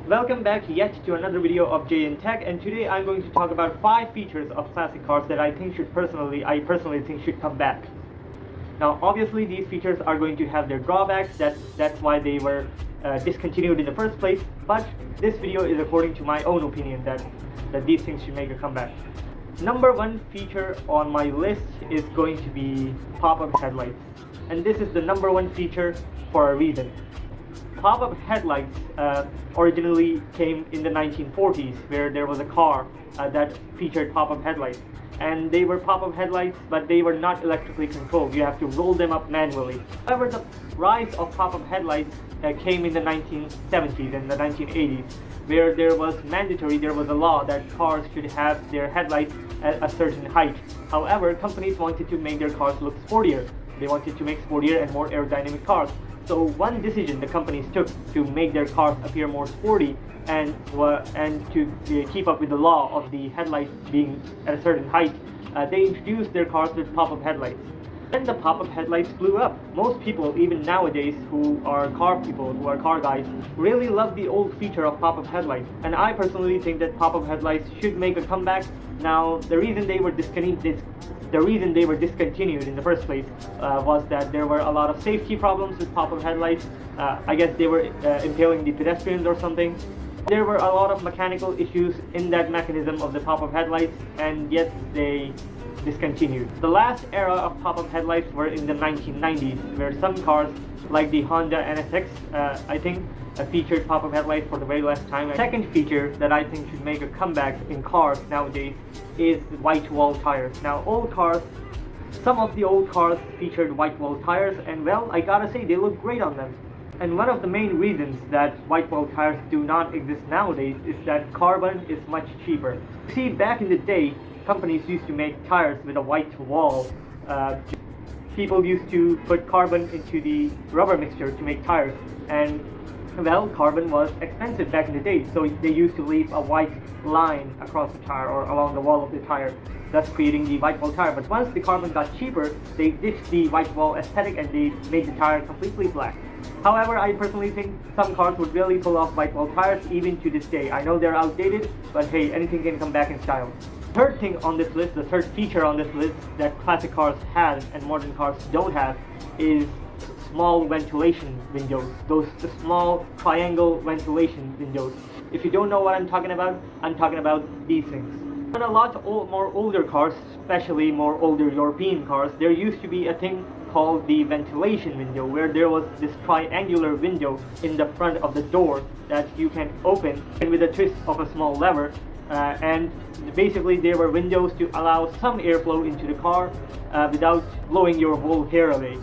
Welcome back yet to another video of Jay in Tech, and today I'm going to talk about 5 features of classic cars that I personally think should come back. Now obviously these features are going to have their drawbacks, that's why they were discontinued in the first place, but this video is according to my own opinion that these things should make a comeback. Number 1 feature on my list is going to be pop-up headlights, and this is the number 1 feature for a reason. Pop-up headlights originally came in the 1940s, where there was a car that featured pop-up headlights, and they were pop-up headlights, but they were not electrically controlled. You have to roll them up manually. However, the rise of pop-up headlights came in the 1970s and the 1980s, where there was a law that cars should have their headlights at a certain height. However, companies wanted to make their cars look sportier. They wanted to make sportier and more aerodynamic cars. So one decision the companies took to make their cars appear more sporty and to keep up with the law of the headlight being at a certain height, they introduced their cars with pop-up headlights. Then the pop-up headlights blew up. Most people, even nowadays, who are car guys, really love the old feature of pop-up headlights. And I personally think that pop-up headlights should make a comeback. Now, the reason they were discontinued in the first place was that there were a lot of safety problems with pop-up headlights. I guess they were impaling the pedestrians or something. There were a lot of mechanical issues in that mechanism of the pop-up headlights, and yet they discontinued. The last era of pop-up headlights were in the 1990s, where some cars like the Honda NSX, I think, featured pop-up headlights for the very last time. The second feature that I think should make a comeback in cars nowadays is white wall tires. Now some of the old cars featured white wall tires, and well, I gotta say, they look great on them. And one of the main reasons that white wall tires do not exist nowadays is that carbon is much cheaper. See, back in the day, companies used to make tires with a white wall. People used to put carbon into the rubber mixture to make tires, and well, carbon was expensive back in the day, so they used to leave a white line across the tire or along the wall of the tire, thus creating the white wall tire. But once the carbon got cheaper, they ditched the white wall aesthetic and they made the tire completely black. However, I personally think some cars would really pull off white wall tires even to this day. I know they're outdated, but hey, anything can come back in style. Third thing on this list, the third feature on this list that classic cars have and modern cars don't have, is small ventilation windows. Those small triangle ventilation windows. If you don't know what I'm talking about these things. On a lot more older cars, especially more older European cars, there used to be a thing called the ventilation window, where there was this triangular window in the front of the door that you can open and with a twist of a small lever, and basically there were windows to allow some airflow into the car without blowing your whole hair away.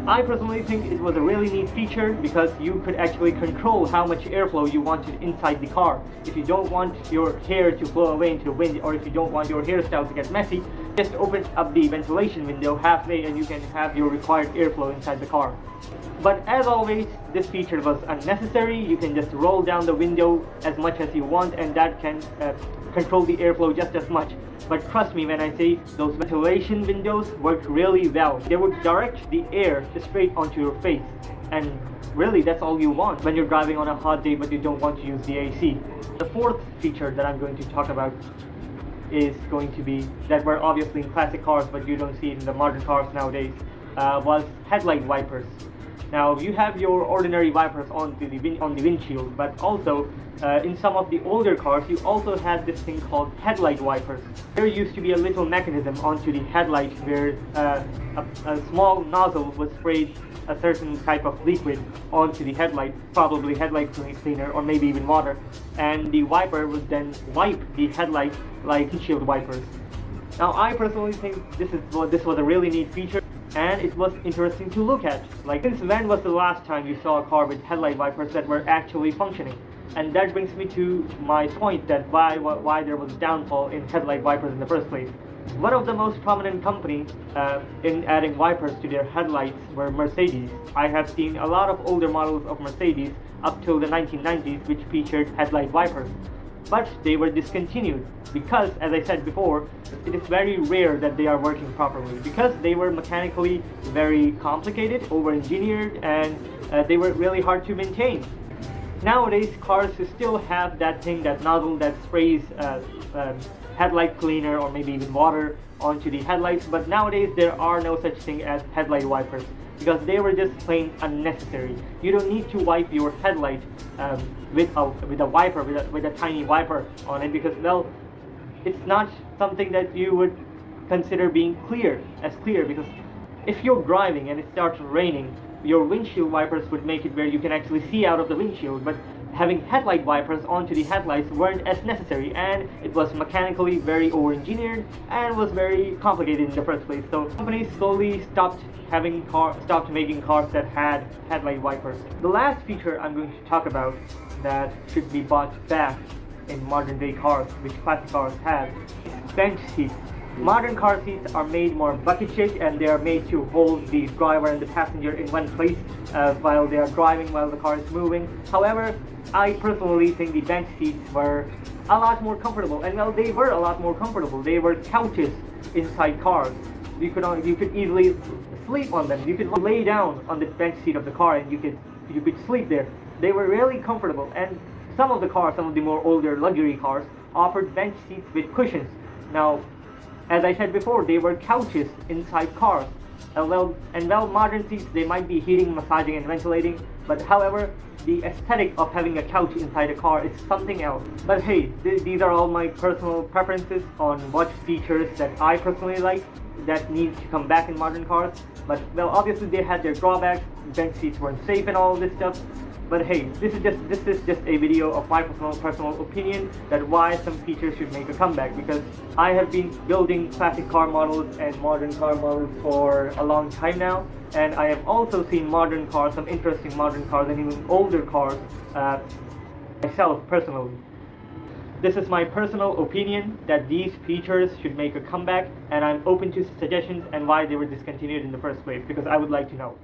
I personally think it was a really neat feature because you could actually control how much airflow you wanted inside the car. If you don't want your hair to blow away into the wind, or if you don't want your hairstyle to get messy, just open up the ventilation window halfway and you can have your required airflow inside the car. But as always, this feature was unnecessary. You can just roll down the window as much as you want, and that can control the airflow just as much. But trust me when I say those ventilation windows worked really well. They would direct the air straight onto your face, and really that's all you want when you're driving on a hot day but you don't want to use the AC. The fourth feature that I'm going to talk about is going to be that were obviously in classic cars but you don't see it in the modern cars nowadays, was headlight wipers. Now you have your ordinary wipers on the windshield, but also in some of the older cars you also had this thing called headlight wipers. There used to be a little mechanism onto the headlight where a small nozzle would spray a certain type of liquid onto the headlight, probably headlight cleaner or maybe even water, and the wiper would then wipe the headlight like windshield wipers. Now I personally think this was a really neat feature, and it was interesting to look at. Like, since when was the last time you saw a car with headlight wipers that were actually functioning? And that brings me to my point that why there was a downfall in headlight wipers in the first place. One of the most prominent companies in adding wipers to their headlights were Mercedes. I have seen a lot of older models of Mercedes up till the 1990s which featured headlight wipers. But they were discontinued because, as I said before, it is very rare that they are working properly because they were mechanically very complicated, over-engineered, and they were really hard to maintain. Nowadays, cars still have that thing, that nozzle that sprays headlight cleaner or maybe even water onto the headlights, but nowadays there are no such thing as headlight wipers because they were just plain unnecessary. You don't need to wipe your headlight with a wiper, with a tiny wiper on it, because, well, it's not something that you would consider being clear, because if you're driving and it starts raining, your windshield wipers would make it where you can actually see out of the windshield, but having headlight wipers onto the headlights weren't as necessary, and it was mechanically very over-engineered and was very complicated in the first place. So companies slowly stopped making cars that had headlight wipers. The last feature I'm going to talk about that should be brought back in modern day cars, which classic cars have, is bench seats. Modern car seats are made more bucket-shaped, and they are made to hold the driver and the passenger in one place while they are driving, while the car is moving. However, I personally think the bench seats were a lot more comfortable, and well, they were a lot more comfortable. They were couches inside cars. You could easily sleep on them. You could lay down on the bench seat of the car, and you could sleep there. They were really comfortable, and some of the more older luxury cars offered bench seats with cushions. Now, as I said before, they were couches inside cars. Well, modern seats, they might be heating, massaging, and ventilating, but however, the aesthetic of having a couch inside a car is something else. But hey, these are all my personal preferences on what features that I personally like that need to come back in modern cars. But well, obviously they had their drawbacks. Bench seats weren't safe and all this stuff. But hey, this is just a video of my personal opinion that why some features should make a comeback, because I have been building classic car models and modern car models for a long time now, and I have also seen modern cars, some interesting modern cars and even older cars myself personally. This is my personal opinion that these features should make a comeback, and I'm open to suggestions and why they were discontinued in the first place, because I would like to know.